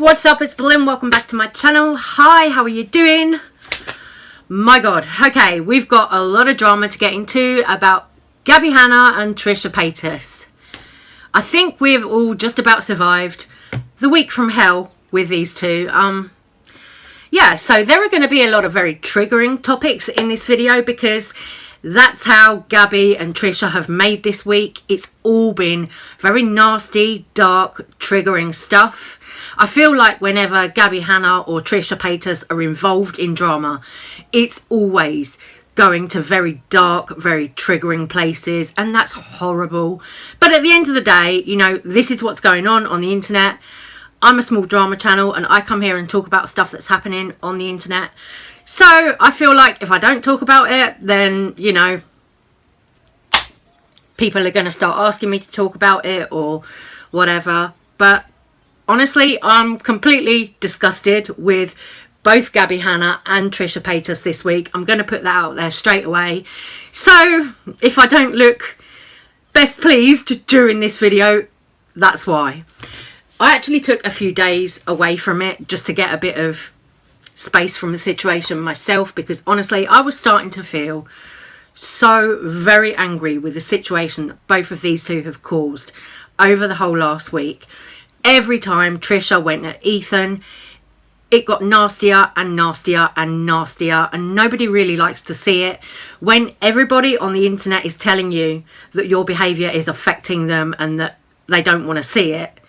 what's up? It's Belinda. Welcome back to my channel. Hi, how are you doing? My God. Okay, we've got a lot of drama to get into about Gabby Hanna and Trisha Paytas. I think we've all just about survived the week from hell with these two. Yeah, so there are going to be a lot of very triggering topics in this video because that's how Gabby and Trisha have made this week. It's all been very nasty, dark, triggering stuff. I feel like whenever Gabby Hanna or Trisha Paytas are involved in drama, it's always going to very dark, very triggering places, and that's horrible. But at the end of the day, you know, this is what's going on the internet. I'm a small drama channel and I come here and talk about stuff that's happening on the internet. So I feel like if I don't talk about it, then, you know, people are going to start asking me to talk about it or whatever. But honestly, I'm completely disgusted with both Gabby Hanna and Trisha Paytas this week. I'm going to put that out there straight away. So if I don't look best pleased during this video, that's why. I actually took a few days away from it just to get a bit of space from the situation myself, because honestly I was starting to feel so very angry with the situation that both of these two have caused over the whole last week. Every time Trisha went at Ethan, it got nastier and nastier and nastier, and nobody really likes to see it when everybody on the internet is telling you that your behaviour is affecting them and that they don't want to see it.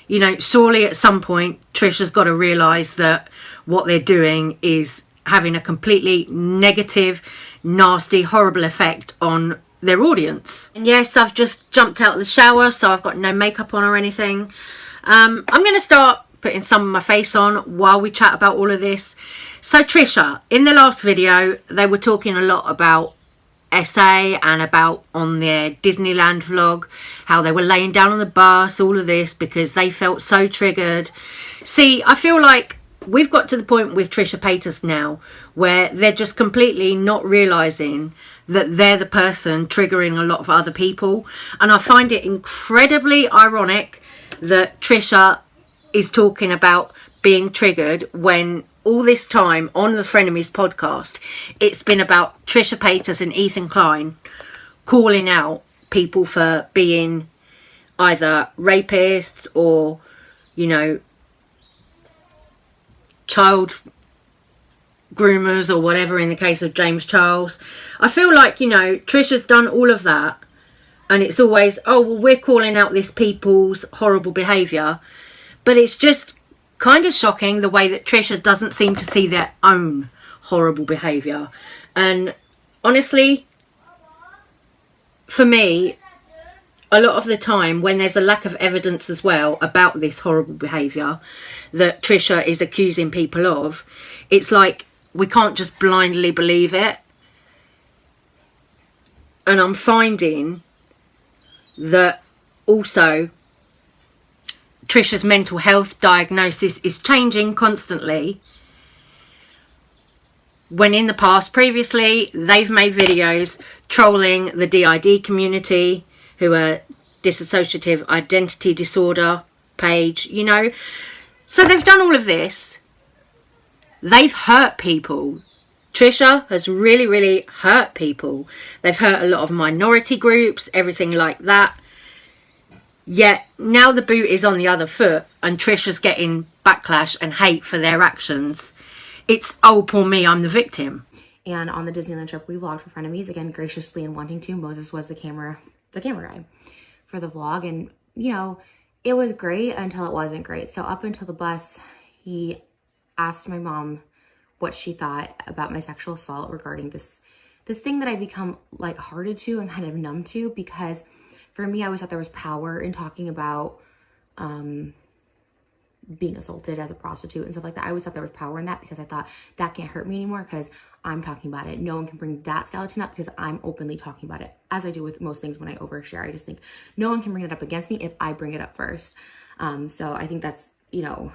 You know, surely at some point Trisha's got to realise that what they're doing is having a completely negative, nasty, horrible effect on their audience. And yes, I've just jumped out of the shower, so I've got no makeup on or anything. I'm going to start putting some of my face on while we chat about all of this. So Trisha, in the last video, they were talking a lot about SA and about on their Disneyland vlog, how they were laying down on the bus, all of this because they felt so triggered. See, I feel like we've got to the point with Trisha Paytas now where they're just completely not realising that they're the person triggering a lot of other people. And I find it incredibly ironic that Trisha is talking about being triggered when all this time on the Frenemies podcast, it's been about Trisha Paytas and Ethan Klein calling out people for being either rapists or, you know, child groomers or whatever in the case of James Charles. I feel like, you know, Trisha's done all of that and it's always, oh, well, we're calling out this people's horrible behaviour. But it's just kind of shocking the way that Trisha doesn't seem to see their own horrible behaviour. And honestly, for me, a lot of the time when there's a lack of evidence as well about this horrible behaviour that Trisha is accusing people of, it's like we can't just blindly believe it. And I'm finding that also Trisha's mental health diagnosis is changing constantly. When in the past, previously, they've made videos trolling the DID community, who are dissociative identity disorder page, you know. So they've done all of this. They've hurt people. Trisha has really, really hurt people. They've hurt a lot of minority groups, everything like that. Yet now the boot is on the other foot and Trisha's getting backlash and hate for their actions. It's, oh, poor me, I'm the victim. And on the Disneyland trip, we vlogged for Frenemies, again, graciously and wanting to. Moses was the camera guy for the vlog. And, you know, it was great until it wasn't great. So up until the bus, he asked my mom what she thought about my sexual assault regarding this thing that I become lighthearted to and kind of numb to, because for me, I always thought there was power in talking about being assaulted as a prostitute and stuff like that. I always thought there was power in that because I thought that can't hurt me anymore because I'm talking about it. No one can bring that skeleton up because I'm openly talking about it, as I do with most things when I overshare. I just think no one can bring it up against me if I bring it up first. So I think that's, you know,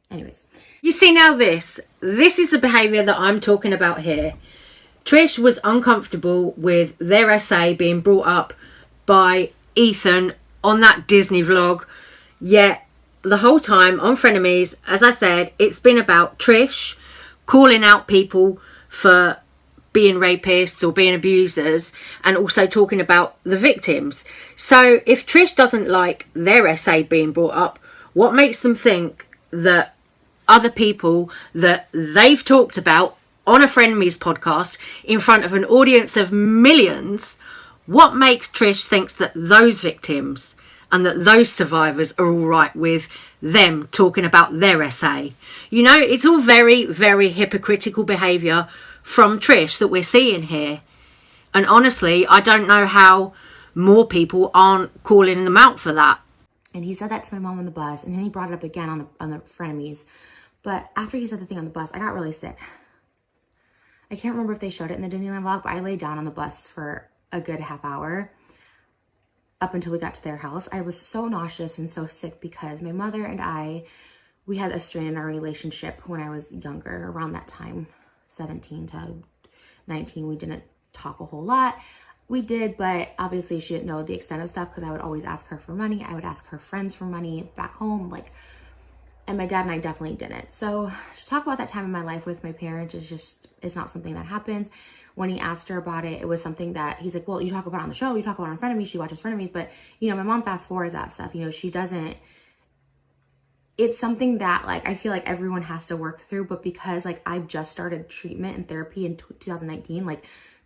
anyways. You see, now this is the behaviour that I'm talking about here. Trish was uncomfortable with their essay being brought up by Ethan on that Disney vlog, yet the whole time on Frenemies, as I said, it's been about Trish calling out people for being rapists or being abusers, and also talking about the victims. So if Trish doesn't like their essay being brought up, what makes them think that other people that they've talked about on a Frenemies podcast in front of an audience of millions, what makes Trish thinks that those victims and that those survivors are all right with them talking about their essay? You know, it's all very, very hypocritical behaviour from Trish that we're seeing here. And honestly, I don't know how more people aren't calling them out for that. And he said that to my mom on the bus, and then he brought it up again on the Frenemies. But after he said the thing on the bus, I got really sick. I can't remember if they showed it in the Disneyland vlog, but I laid down on the bus for a good half hour up until we got to their house. I was so nauseous and so sick because my mother and we had a strain in our relationship when I was younger, around that time, 17 to 19. We didn't talk a whole lot. We did, but obviously she didn't know the extent of stuff because I would always ask her for money. I would ask her friends for money back home, and my dad and I definitely didn't. So to talk about that time in my life with my parents it's not something that happens. When he asked her about it, it was something that he's like, well, you talk about it on the show, you talk about it on Frenemies, she watches Frenemies, but you know, my mom fast forwards that stuff. You know, she doesn't, it's something that I feel like everyone has to work through, but because I just started treatment and therapy in 2019,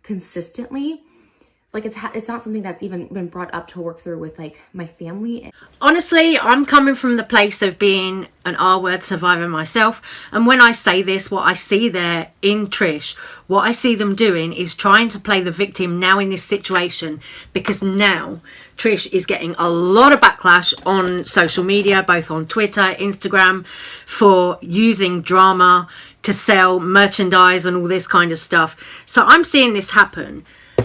consistently, it's not something that's even been brought up to work through with my family. Honestly, I'm coming from the place of being an R-word survivor myself. And when I say this, what I see there in Trish, what I see them doing is trying to play the victim now in this situation, because now Trish is getting a lot of backlash on social media, both on Twitter, Instagram, for using drama to sell merchandise and all this kind of stuff. So I'm seeing this happen.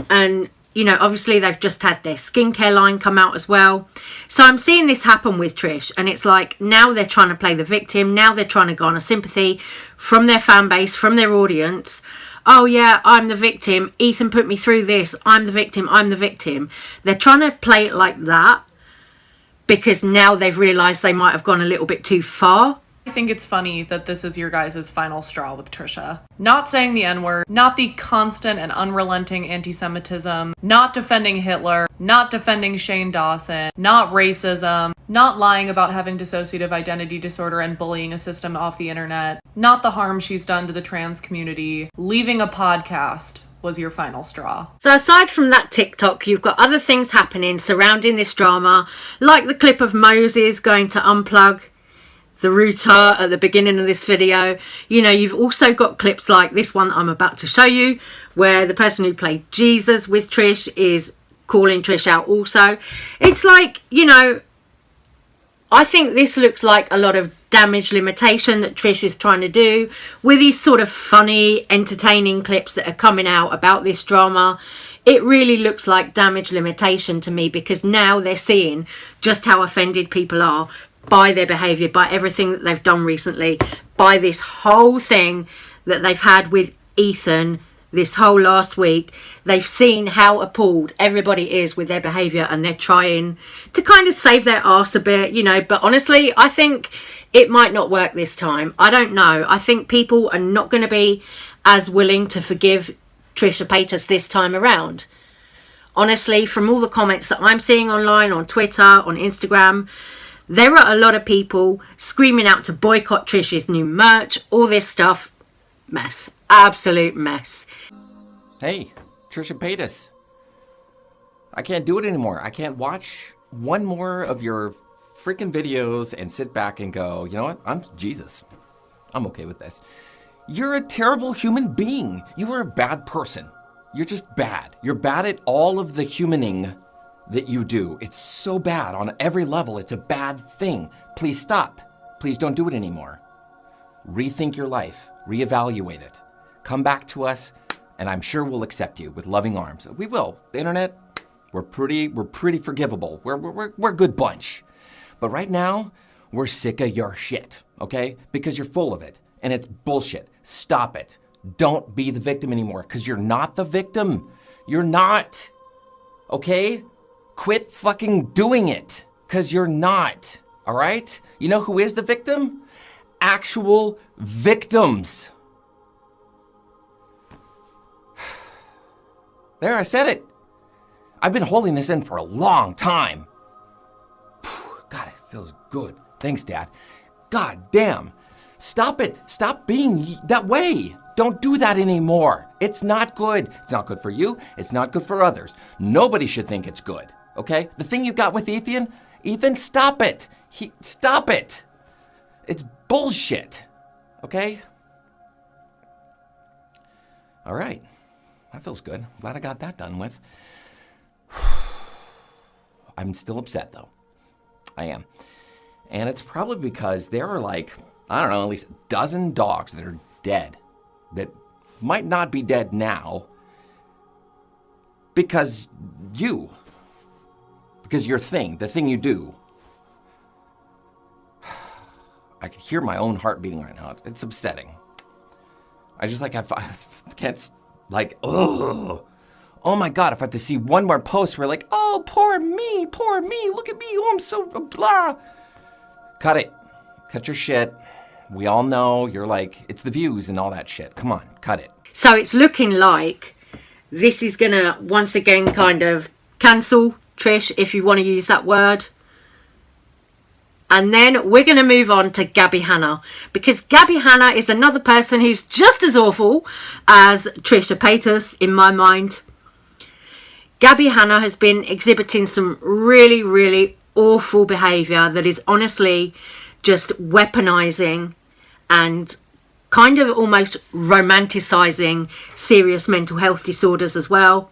And you know, obviously they've just had their skincare line come out as well. So I'm seeing this happen with Trish, and it's now they're trying to play the victim. Now they're trying to garner sympathy from their fan base, from their audience. Oh yeah, I'm the victim. Ethan put me through this. I'm the victim. I'm the victim. They're trying to play it like that because now they've realised they might have gone a little bit too far. I think it's funny that this is your guys' final straw with Trisha. Not saying the N-word, not the constant and unrelenting anti-Semitism, not defending Hitler, not defending Shane Dawson, not racism, not lying about having dissociative identity disorder and bullying a system off the internet, not the harm she's done to the trans community, leaving a podcast was your final straw. So aside from that TikTok, you've got other things happening surrounding this drama, like the clip of Moses going to unplug the router at the beginning of this video. You know, you've also got clips like this one I'm about to show you, where the person who played Jesus with Trish is calling Trish out also. It's you know, I think this looks like a lot of damage limitation that Trish is trying to do with these sort of funny, entertaining clips that are coming out about this drama. It really looks like damage limitation to me, because now they're seeing just how offended people are by their behaviour, by everything that they've done recently, by this whole thing that they've had with Ethan this whole last week. They've seen how appalled everybody is with their behaviour, and they're trying to kind of save their arse a bit, you know. But honestly, I think it might not work this time. I don't know. I think people are not going to be as willing to forgive Trisha Paytas this time around. Honestly, from all the comments that I'm seeing online, on Twitter, on Instagram, there are a lot of people screaming out to boycott Trish's new merch, all this stuff. Mess. Absolute mess. Hey, Trisha Paytas. I can't do it anymore. I can't watch one more of your freaking videos and sit back and go, you know what? I'm Jesus. I'm okay with this. You're a terrible human being. You are a bad person. You're just bad. You're bad at all of the humaning that you do. It's so bad on every level. It's a bad thing. Please stop. Please don't do it anymore. Rethink your life. Reevaluate it. Come back to us, and I'm sure we'll accept you with loving arms. We will. The internet, we're pretty forgivable. We're a good bunch. But right now, we're sick of your shit, okay? Because you're full of it, and it's bullshit. Stop it. Don't be the victim anymore, because you're not the victim. You're not, okay? Quit fucking doing it, because you're not. all right? You know who is the victim? Actual victims. There, I said it. I've been holding this in for a long time. God, it feels good. Thanks, Dad. God damn. Stop it. Stop being that way. Don't do that anymore. It's not good. It's not good for you. It's not good for others. Nobody should think it's good, okay? The thing you got with Ethan, stop it. Stop it. It's bullshit, okay? All right. That feels good. Glad I got that done with. I'm still upset, though. I am. And it's probably because there are like, I don't know, at least a dozen dogs that are dead that might not be dead now because your thing, the thing you do. I can hear my own heart beating right now. It's upsetting. I just like, I can't, like, ugh. Oh my God, if I have to see one more post where like, oh, poor me, look at me, oh, I'm so blah. Cut it. Cut your shit. We all know you're like, it's the views and all that shit. Come on, cut it. So it's looking like this is going to once again kind of cancel Trish, if you want to use that word. And then we're going to move on to Gabby Hanna, because Gabby Hanna is another person who's just as awful as Trisha Paytas in my mind. Gabby Hanna has been exhibiting some really, really awful behaviour that is honestly just weaponising and kind of almost romanticising serious mental health disorders as well.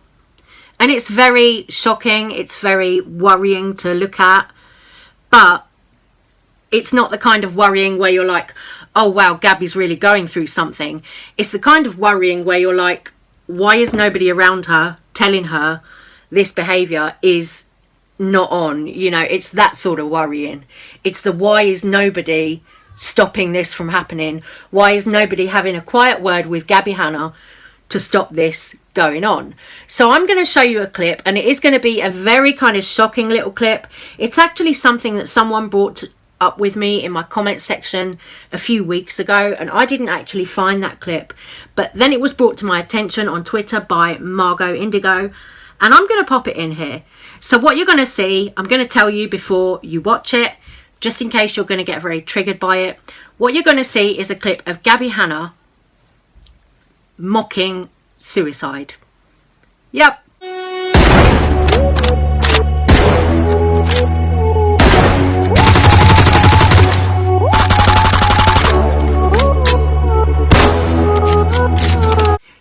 And it's very shocking, it's very worrying to look at, but it's not the kind of worrying where you're like, oh wow, Gabby's really going through something. It's the kind of worrying where you're like, why is nobody around her telling her this behaviour is not on? You know, it's that sort of worrying. It's the why is nobody stopping this from happening? Why is nobody having a quiet word with Gabby Hanna to stop this going on? So I'm going to show you a clip, and it is going to be a very kind of shocking little clip. It's actually something that someone brought up with me in my comment section a few weeks ago, and I didn't actually find that clip, but then it was brought to my attention on Twitter by Margot Indigo, and I'm going to pop it in here. So what you're going to see, I'm going to tell you before you watch it, just in case you're going to get very triggered by it. What you're going to see is a clip of Gabby Hanna mocking suicide. Yep.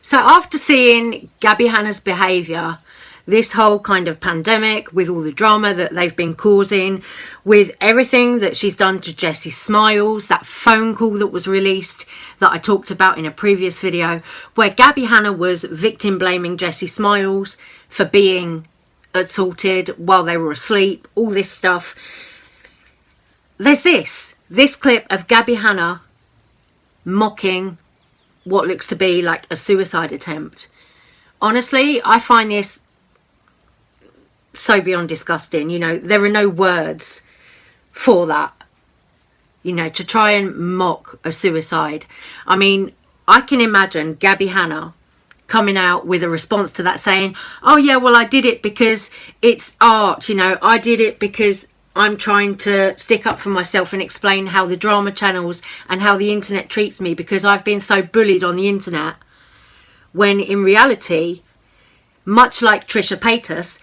So after seeing Gabby Hanna's behaviour, this whole kind of pandemic, with all the drama that they've been causing, with everything that she's done to Jessie Smiles, that phone call that was released that I talked about in a previous video, where Gabby Hanna was victim blaming Jessie Smiles for being assaulted while they were asleep, all this stuff. There's this clip of Gabby Hanna mocking what looks to be like a suicide attempt. Honestly, I find this so beyond disgusting. You know, there are no words for that, you know, to try and mock a suicide. I mean, I can imagine Gabby Hanna coming out with a response to that saying, oh yeah, well, I did it because it's art, you know, I did it because I'm trying to stick up for myself and explain how the drama channels and how the internet treats me because I've been so bullied on the internet. When in reality, much like Trisha Paytas,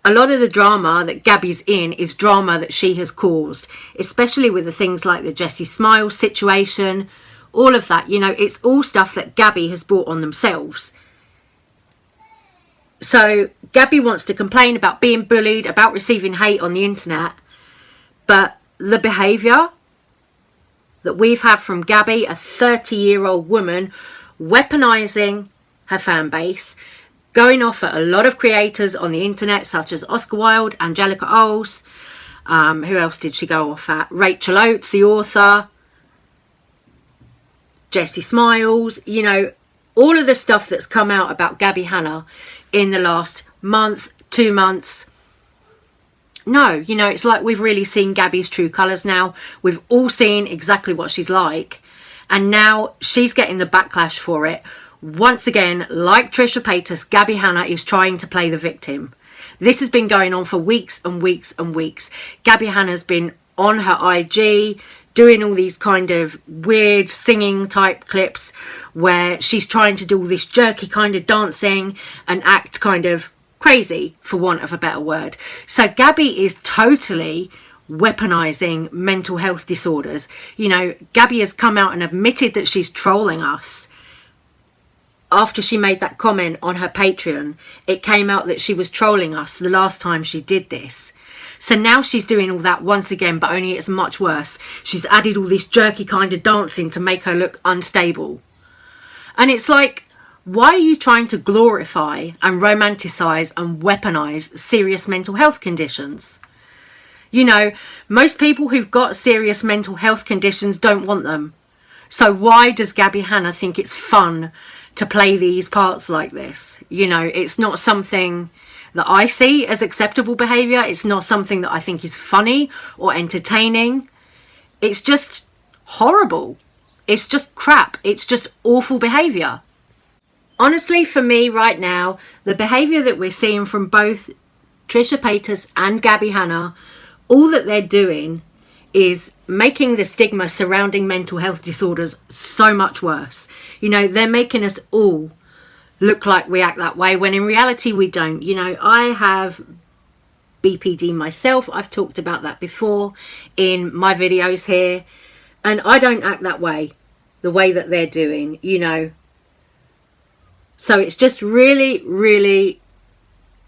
a lot of the drama that Gabby's in is drama that she has caused, especially with the things like the Jessie Smiles situation, all of that, you know, it's all stuff that Gabby has brought on themselves. So Gabby wants to complain about being bullied, about receiving hate on the internet, but the behaviour that we've had from Gabby, a 30-year-old woman, weaponising her fan base, going off at a lot of creators on the internet, such as Oscar Wilde, Angelica Oles, who else did she go off at? Rachel Oates, the author, Jessie Smiles, you know, all of the stuff that's come out about Gabby Hanna in the last month, 2 months. no, you know, it's like we've really seen Gabby's true colours now. We've all seen exactly what she's like. And now she's getting the backlash for it. Once again, like Trisha Paytas, Gabby Hanna is trying to play the victim. This has been going on for weeks and weeks and weeks. Gabby Hanna's been on her IG doing all these kind of weird singing type clips where she's trying to do all this jerky kind of dancing and act kind of crazy, for want of a better word. So Gabby is totally weaponizing mental health disorders. You know, Gabby has come out and admitted that she's trolling us. After she made that comment on her Patreon, it came out that she was trolling us the last time she did this. So now she's doing all that once again, but only it's much worse. She's added all this jerky kind of dancing to make her look unstable. And it's like, why are you trying to glorify and romanticize and weaponize serious mental health conditions? You know, most people who've got serious mental health conditions don't want them. So why does Gabby Hanna think it's fun to play these parts like this? You know, it's not something that I see as acceptable behaviour. It's not something that I think is funny or entertaining. It's just horrible. It's just crap. It's just awful behaviour. Honestly, for me right now, the behaviour that we're seeing from both Trisha Paytas and Gabby Hanna, all that they're doing is making the stigma surrounding mental health disorders so much worse. You know, they're making us all look like we act that way when in reality we don't. You know, I have BPD myself. I've talked about that before in my videos here, and I don't act that way, the way that they're doing, you know. So it's just really, really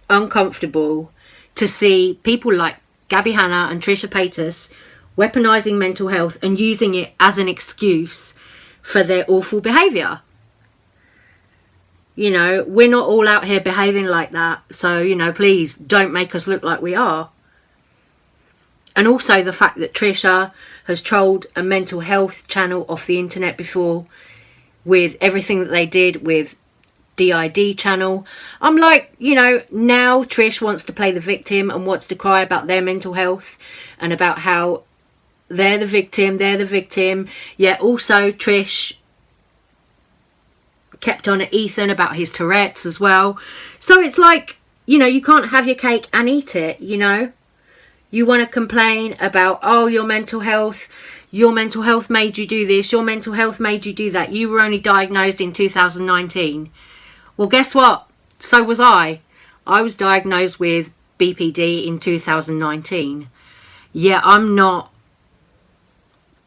uncomfortable to see people like Gabby Hanna and Trisha Paytas weaponizing mental health and using it as an excuse for their awful behaviour. You know, we're not all out here behaving like that. So, you know, please don't make us look like we are. And also the fact that Trisha has trolled a mental health channel off the internet before with everything that they did with DID channel. I'm like, you know, now Trish wants to play the victim and wants to cry about their mental health and about how they're the victim. Yet also Trish kept on at Ethan about his Tourette's as well. So it's like, you know, you can't have your cake and eat it, you know. You want to complain about, oh, your mental health made you do this, your mental health made you do that. You were only diagnosed in 2019. Well, guess what? So was I. I was diagnosed with BPD in 2019. Yeah, I'm not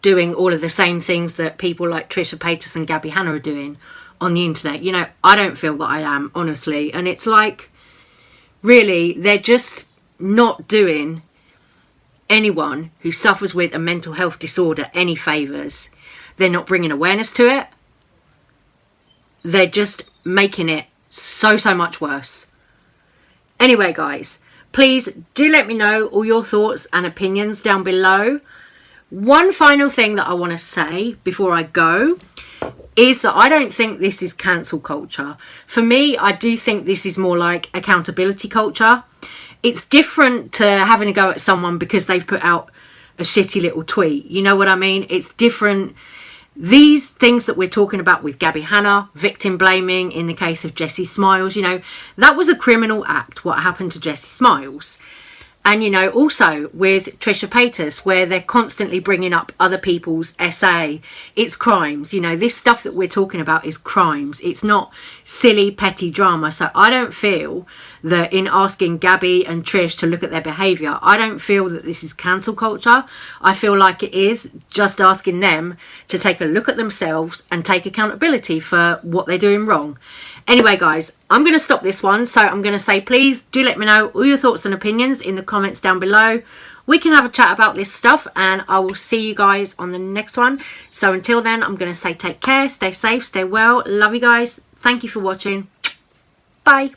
doing all of the same things that people like Trisha Paytas and Gabby Hanna are doing on the internet. You know, I don't feel that I am, honestly. And it's like, really, they're just not doing anyone who suffers with a mental health disorder any favours. They're not bringing awareness to it. They're just making it so much worse. Anyway, guys, please do let me know all your thoughts and opinions down below. One final thing that I want to say before I go is that I don't think this is cancel culture. For me, I do think this is more like accountability culture. It's different to having a go at someone because they've put out a shitty little tweet. You know what I mean? It's different. These things that we're talking about with Gabby Hanna, victim blaming in the case of Jessie Smiles, you know, that was a criminal act, what happened to Jessie Smiles. And, you know, also with Trisha Paytas, where they're constantly bringing up other people's SA, it's crimes. You know, this stuff that we're talking about is crimes. It's not silly, petty drama. So I don't feel that in asking Gabby and Trish to look at their behaviour, I don't feel that this is cancel culture. I feel like it is just asking them to take a look at themselves and take accountability for what they're doing wrong. Anyway, guys, I'm going to stop this one. So I'm going to say, please do let me know all your thoughts and opinions in the comments down below. We can have a chat about this stuff and I will see you guys on the next one. So until then, I'm going to say take care, stay safe, stay well. Love you guys. Thank you for watching. Bye.